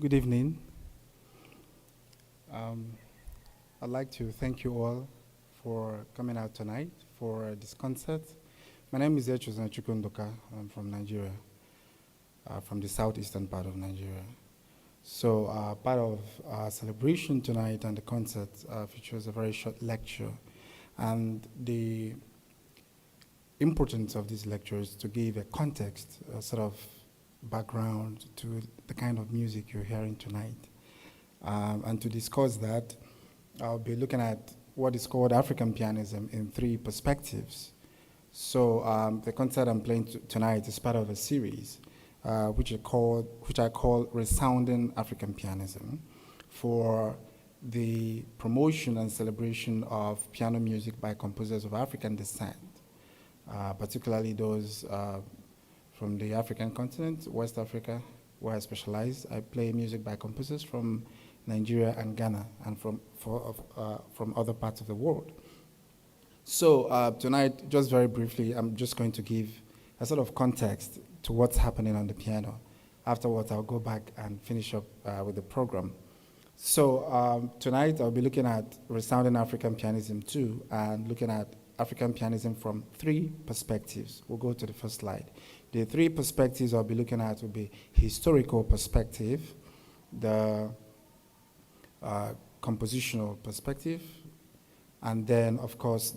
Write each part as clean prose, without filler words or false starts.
Good evening. Um, I'd like to thank you all for coming out tonight for this concert. My name is Echezonachukwu Nduka. I'm from Nigeria, from the southeastern part of Nigeria. So part of our celebration tonight and the concert features a very short lecture. And the importance of this lecture is to give a context, a sort of background to the kind of music you're hearing tonight. And to discuss that, I'll be looking at what is called African pianism in three perspectives. So the concert I'm playing tonight is part of a series which I call Resounding African Pianism, for the promotion and celebration of piano music by composers of African descent, particularly those from the African continent, West Africa, where I specialize. I play music by composers from Nigeria and Ghana, and from other parts of the world. So tonight, just very briefly, I'm just going to give a sort of context to what's happening on the piano. Afterwards, I'll go back and finish up with the program. So tonight, I'll be looking at Resounding African Pianism 2 and looking at African pianism from three perspectives. We'll go to the first slide. The three perspectives I'll be looking at will be historical perspective, the compositional perspective, and then, of course,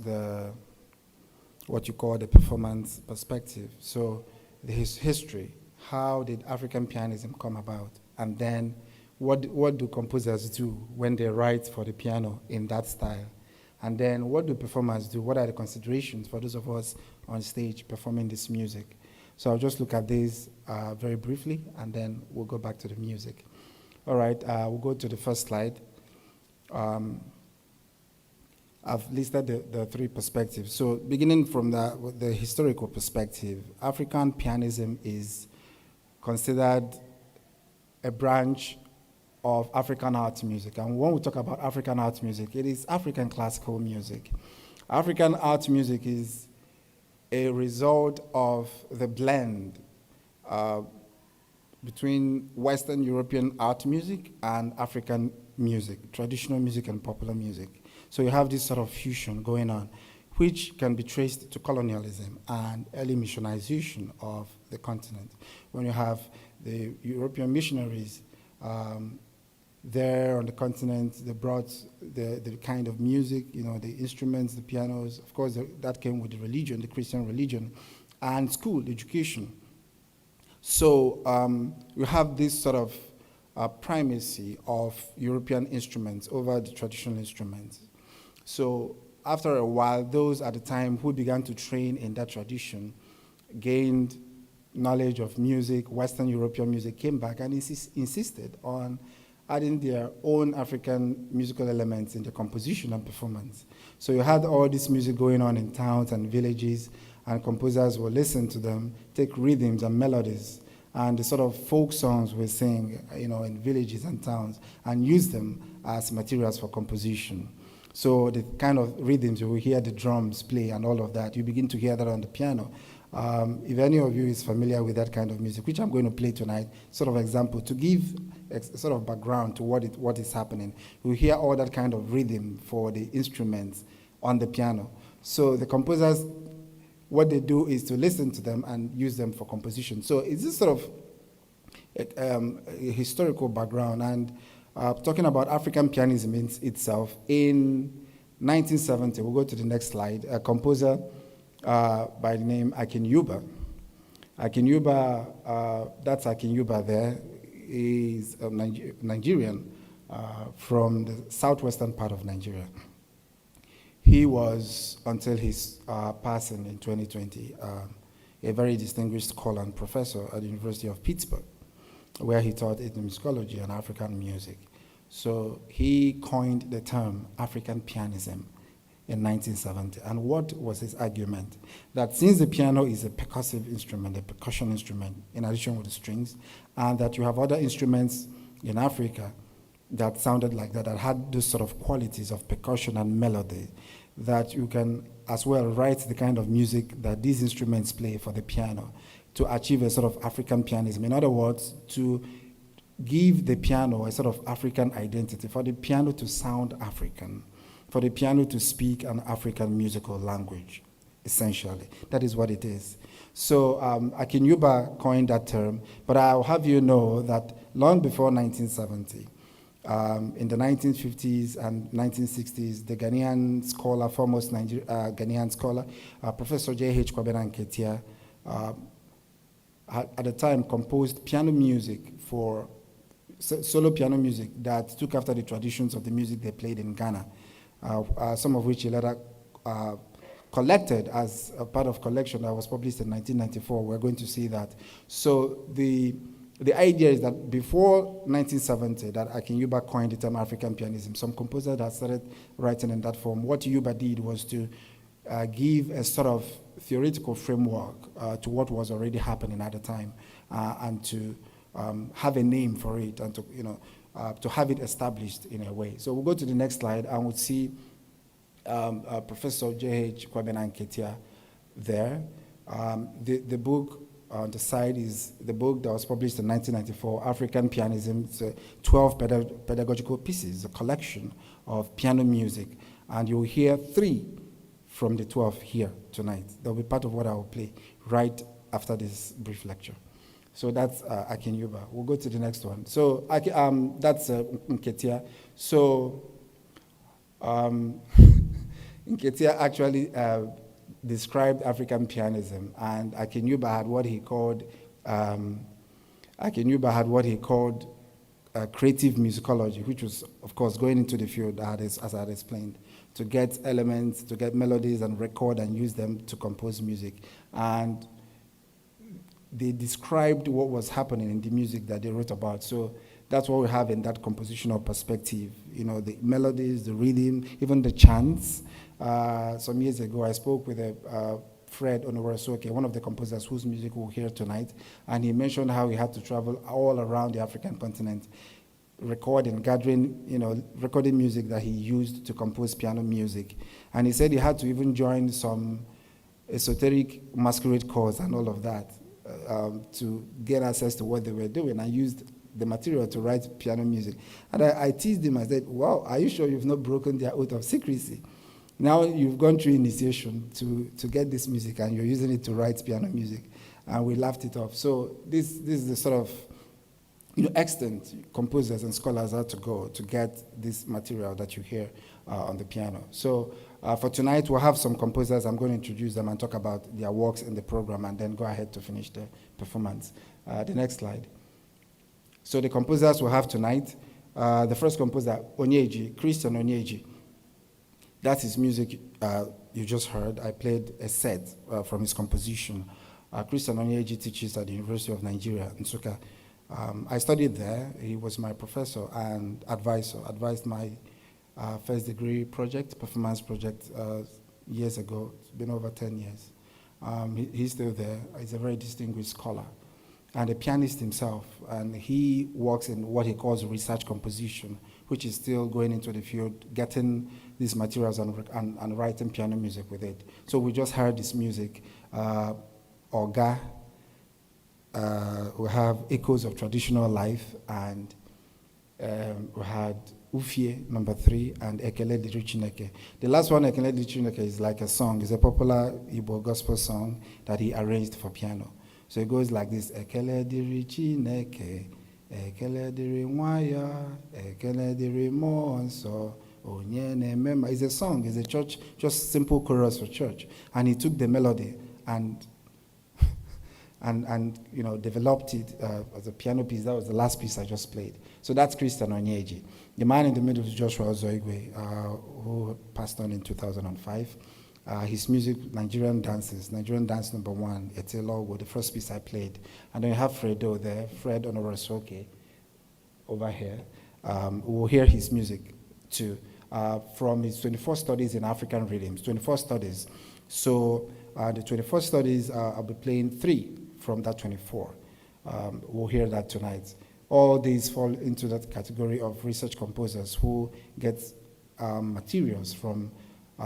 what you call the performance perspective. So the history, how did African pianism come about? And then what do composers do when they write for the piano in that style? And then what do performers do? What are the considerations for those of us on stage performing this music? So I'll just look at these very briefly, and then we'll go back to the music. All right, we'll go to the first slide. I've listed the three perspectives. So beginning from the historical perspective, African pianism is considered a branch of African art music. And when we talk about African art music, it is African classical music. African art music is a result of the blend between Western European art music and African music, traditional music and popular music. So you have this sort of fusion going on, which can be traced to colonialism and early missionization of the continent. When you have the European missionaries there on the continent, they brought the kind of music, the instruments, the pianos. Of course, that came with the religion, the Christian religion, and school education. So you have this sort of primacy of European instruments over the traditional instruments. So after a while, those at the time who began to train in that tradition gained knowledge of music, Western European music, came back and insisted on adding their own African musical elements in the composition and performance. So you had all this music going on in towns and villages, and composers will listen to them, take rhythms and melodies, and the sort of folk songs we sing, in villages and towns, and use them as materials for composition. So the kind of rhythms, you will hear the drums play and all of that, you begin to hear that on the piano. If any of you is familiar with that kind of music, which I'm going to play tonight, sort of example, to give a sort of background to what is happening, you hear all that kind of rhythm for the instruments on the piano. So the composers, what they do is to listen to them and use them for composition. So it's this sort of a historical background. And talking about African pianism itself, in 1970, we'll go to the next slide, a composer by the name Akinyuba. Akinyuba, that's Akinyuba there, is a Nigerian from the southwestern part of Nigeria. He was, until his passing in 2020, a very distinguished scholar and professor at the University of Pittsburgh, where he taught ethnomusicology and African music. So he coined the term African pianism in 1970. And what was his argument? That since the piano is a percussive instrument, a percussion instrument, in addition with the strings, and that you have other instruments in Africa that sounded like that had those sort of qualities of percussion and melody, that you can as well write the kind of music that these instruments play for the piano to achieve a sort of African pianism. In other words, to give the piano a sort of African identity, for the piano to sound African, for the piano to speak an African musical language, essentially. That is what it is. So Akinyuba coined that term, but I'll have you know that long before 1970, in the 1950s and 1960s, the Ghanaian scholar, foremost Ghanaian scholar, Professor J.H. Kwabena Nketia, at the time composed piano music for solo piano music that took after the traditions of the music they played in Ghana, some of which he later collected as a part of collection that was published in 1994. We're going to see that. So the idea is that before 1970, that Akinyuba coined the term African pianism, some composers had started writing in that form. What Yuba did was to give a sort of theoretical framework to what was already happening at the time, and to have a name for it, and to have it established in a way. So we'll go to the next slide, and we'll see Professor J.H. Kwabena Nketia there. The book on the side is the book that was published in 1994, African Pianism. It's 12 pedagogical pieces, a collection of piano music. And you'll hear 3 from the 12 here tonight. They'll be part of what I will play right after this brief lecture. So that's Akinyuba. We'll go to the next one. So that's Nketia. So Nketia actually described African pianism, and Akinyuba had what he called creative musicology, which was, of course, going into the field, as I had explained, to get elements, to get melodies and record and use them to compose music. And they described what was happening in the music that they wrote about. So that's what we have in that compositional perspective. The melodies, the rhythm, even the chants. Some years ago, I spoke with Fred Onowarasoke, one of the composers whose music we'll hear tonight, and he mentioned how he had to travel all around the African continent, recording music that he used to compose piano music. And he said he had to even join some esoteric masquerade calls and all of that to get access to what they were doing. I used the material to write piano music. And I teased him. I said, wow, are you sure you've not broken their oath of secrecy? Now you've gone through initiation to get this music, and you're using it to write piano music. And we laughed it off. So this is the sort of extent composers and scholars had to go to get this material that you hear on the piano. So for tonight, we'll have some composers. I'm going to introduce them and talk about their works in the program, and then go ahead to finish the performance. The next slide. So the composers we'll have tonight, the first composer, Onyeji, Christian Onyeji. That's his music you just heard. I played a set from his composition. Christian Onyeji teaches at the University of Nigeria, Nsukka. I studied there. He was my professor and advisor, advised my first degree project, performance project, years ago. It's been over 10 years. He's still there. He's a very distinguished scholar and a pianist himself. And he works in what he calls research composition, which is still going into the field, getting these materials and writing piano music with it. So we just heard this music, Oga. We have Echoes of Traditional Life, and we had Ufie, number 3, and Ekele Diri Chineke. The last one, Ekele Diri Chineke, is like a song. It's a popular Igbo gospel song that he arranged for piano. So it goes like this: Ekele Diri Chineke, Ekele Diri Nwaya, Ekele Diri Monso, Onye Nemema. It's a song, it's a church, just simple chorus for church. And he took the melody and developed it as a piano piece. That was the last piece I just played. So that's Christian Onyeji. The man in the middle is Joshua Ozoigwe, who passed on in 2005. His music, Nigerian dances, Nigerian dance number 1, Etelogo, the first piece I played. And then you have Fredo there, Fred Onowarasoke, over here. We'll hear his music too, from his 24 studies in African rhythms, 24 studies. So the 24 studies, I'll be playing 3 from that 24. We'll hear that tonight. All these fall into that category of research composers who get materials from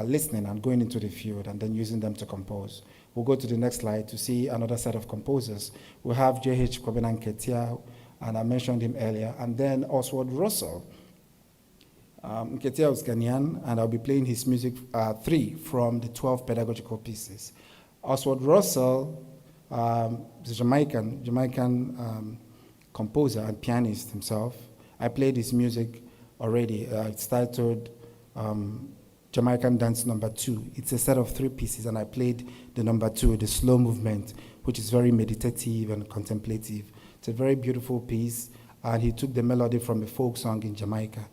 listening and going into the field and then using them to compose. We'll go to the next slide to see another set of composers. We have J.H. Kwabena Nketia, and I mentioned him earlier. And then Oswald Russell. Nketia was Ghanaian, and I'll be playing his music 3 from the 12 pedagogical pieces. Oswald Russell is a Jamaican composer and pianist himself. I played his music already. It's titled Jamaican Dance Number 2. It's a set of 3 pieces, and I played the number 2, the slow movement, which is very meditative and contemplative. It's a very beautiful piece, and he took the melody from a folk song in Jamaica.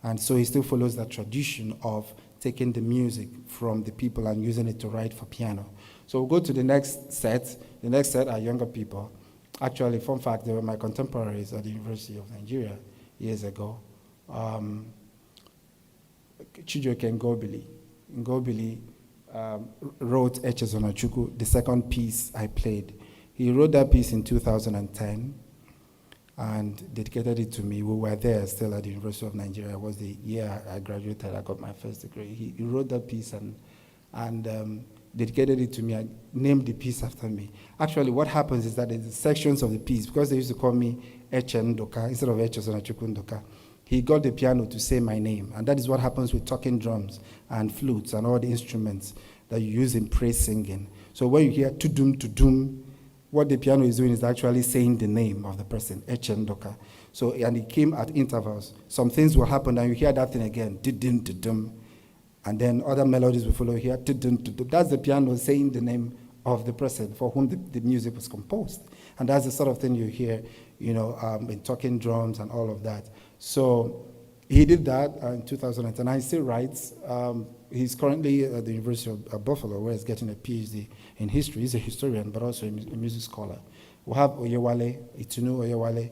And so he still follows that tradition of taking the music from the people and using it to write for piano. So we'll go to the next set. The next set are younger people. Actually, fun fact, they were my contemporaries at the University of Nigeria years ago. Chijioke Ngobili wrote Echezonachukwu, the second piece I played. He wrote that piece in 2010 and dedicated it to me. We were there still at the University of Nigeria. It was the year I graduated. I got my first degree. He wrote that piece and dedicated it to me. I named the piece after me. Actually, what happens is that in the sections of the piece, because they used to call me Nduka instead of Echezonachukwu Nduka, he got the piano to say my name. And that is what happens with talking drums and flutes and all the instruments that you use in praise singing. So when you hear tudum, tudum, what the piano is doing is actually saying the name of the person, Echendoka. So, and it came at intervals. Some things will happen, and you hear that thing again, didum, didum, and then other melodies will follow here, didum, didum. That's the piano saying the name of the person for whom the music was composed. And that's the sort of thing you hear, in talking drums and all of that. So he did that in 2010. He still writes. He's currently at the University of Buffalo, where he's getting a PhD in history. He's a historian, but also a music scholar. We have Oyewale, Itunu Oyewale,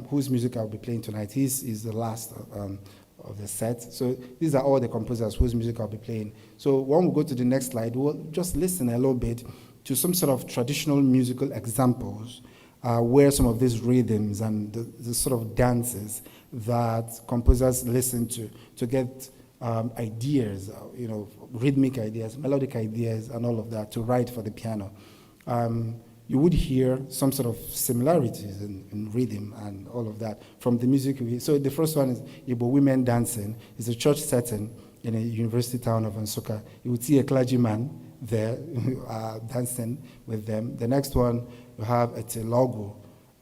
whose music I'll be playing tonight. He's the last of the set. So these are all the composers whose music I'll be playing. So when we go to the next slide, we'll just listen a little bit to some sort of traditional musical examples where some of these rhythms and the sort of dances that composers listen to get ideas, rhythmic ideas, melodic ideas, and all of that to write for the piano. You would hear some sort of similarities in rhythm and all of that from the music. So the first one is Igbo women dancing. It's a church setting in a university town of Nsukka. You would see a clergyman there dancing with them. The next one, you have Etelogu,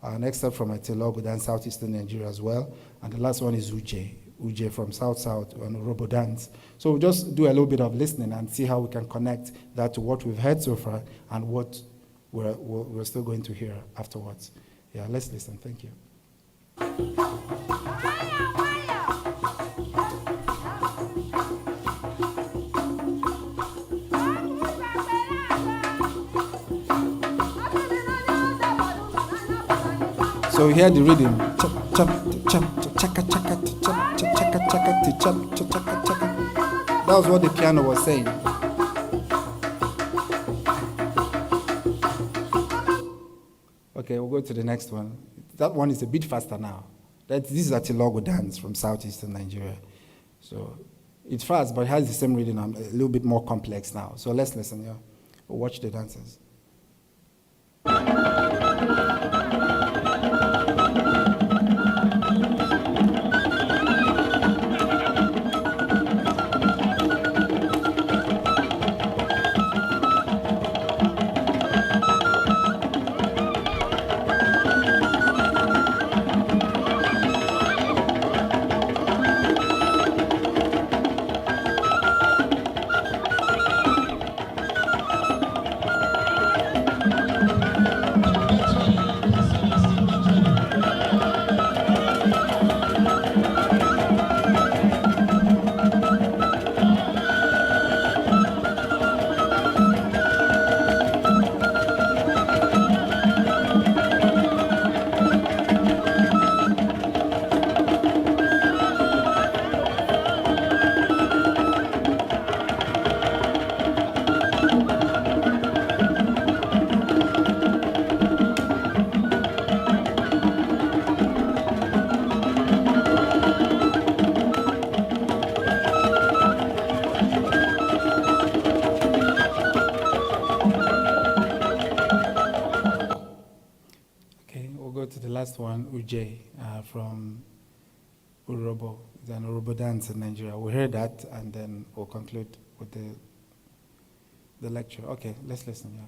an excerpt from Etelogu, then southeastern Nigeria as well. And the last one is Uje from South and Robo Dance. So we'll just do a little bit of listening and see how we can connect that to what we've heard so far and what we're still going to hear afterwards. Yeah, let's listen. Thank you. So we hear the rhythm. Chop, chop, chop, chaka, chaka, chop, chaka, chaka, chop, chaka, chaka. That was what the piano was saying. Okay, we'll go to the next one. That one is a bit faster now. This is a Tilogo dance from southeastern Nigeria. So it's fast, but it has the same rhythm, a little bit more complex now. So let's listen, yeah. We'll watch the dances. to the last one, Uje, from Urobo. It's an Urobo dance in Nigeria. We'll hear that, and then we'll conclude with the lecture. Okay, let's listen, yeah.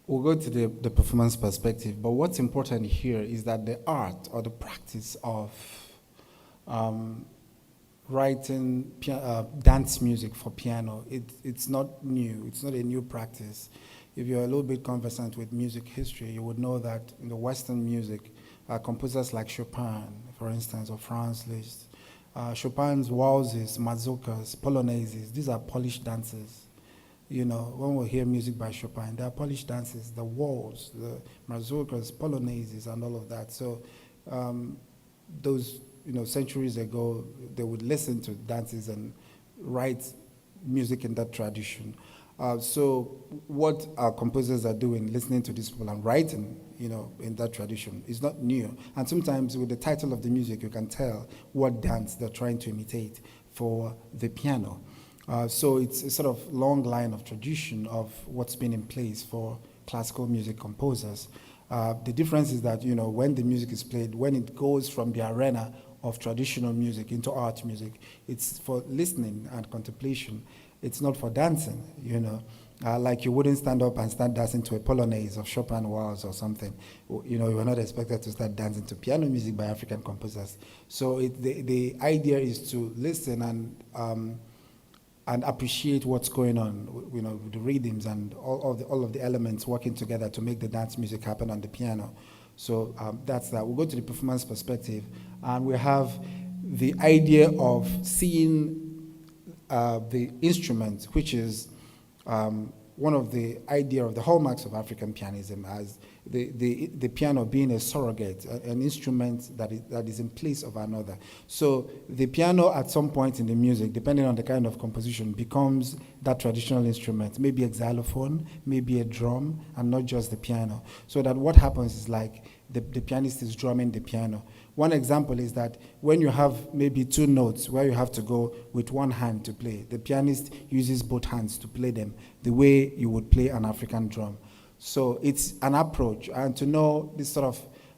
We'll go to the performance perspective, but what's important here is that the art or the practice of writing dance music for piano, it's not new. It's not a new practice. If you're a little bit conversant with music history, you would know that in the Western music, composers like Chopin, for instance, or Franz Liszt, Chopin's waltzes, mazurkas, polonaises, these are polished dances. You know, when we hear music by Chopin, there are polished dances, the waltz, the mazurkas, polonaises, and all of that. So those, centuries ago, they would listen to dances and write music in that tradition. So what our composers are doing, listening to these people and writing, in that tradition, is not new. And sometimes with the title of the music, you can tell what dance they're trying to imitate for the piano. So it's a sort of long line of tradition of what's been in place for classical music composers. The difference is that, when the music is played, when it goes from the arena of traditional music into art music, it's for listening and contemplation. It's not for dancing, like you wouldn't stand up and start dancing to a polonaise of Chopin waltz or something. You were not expected to start dancing to piano music by African composers. So the idea is to listen and appreciate what's going on, with the rhythms and all of the elements working together to make the dance music happen on the piano. So that's that. We'll go to the performance perspective, and we have the idea of seeing the instrument, which is one of the idea of the hallmarks of African pianism, as the piano being a surrogate, an instrument that is in place of another. So the piano at some point in the music, depending on the kind of composition, becomes that traditional instrument, maybe a xylophone, maybe a drum, and not just the piano. So that what happens is like the pianist is drumming the piano. One example is that when you have maybe two notes where you have to go with one hand to play, the pianist uses both hands to play them the way you would play an African drum. So it's an approach, and to know this sort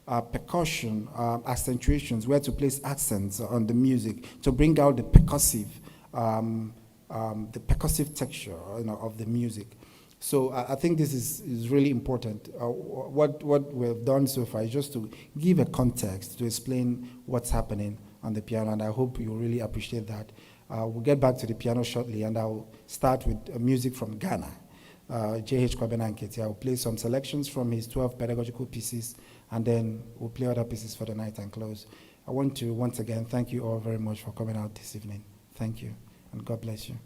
of percussion, accentuations, where to place accents on the music to bring out the percussive texture of the music. So I think this is really important. What we've done so far is just to give a context to explain what's happening on the piano, and I hope you really appreciate that. We'll get back to the piano shortly, and I'll start with music from Ghana. J.H. Kwabena Nketi. I'll play some selections from his 12 pedagogical pieces, and then we'll play other pieces for the night and close. I want to once again thank you all very much for coming out this evening. Thank you, and God bless you.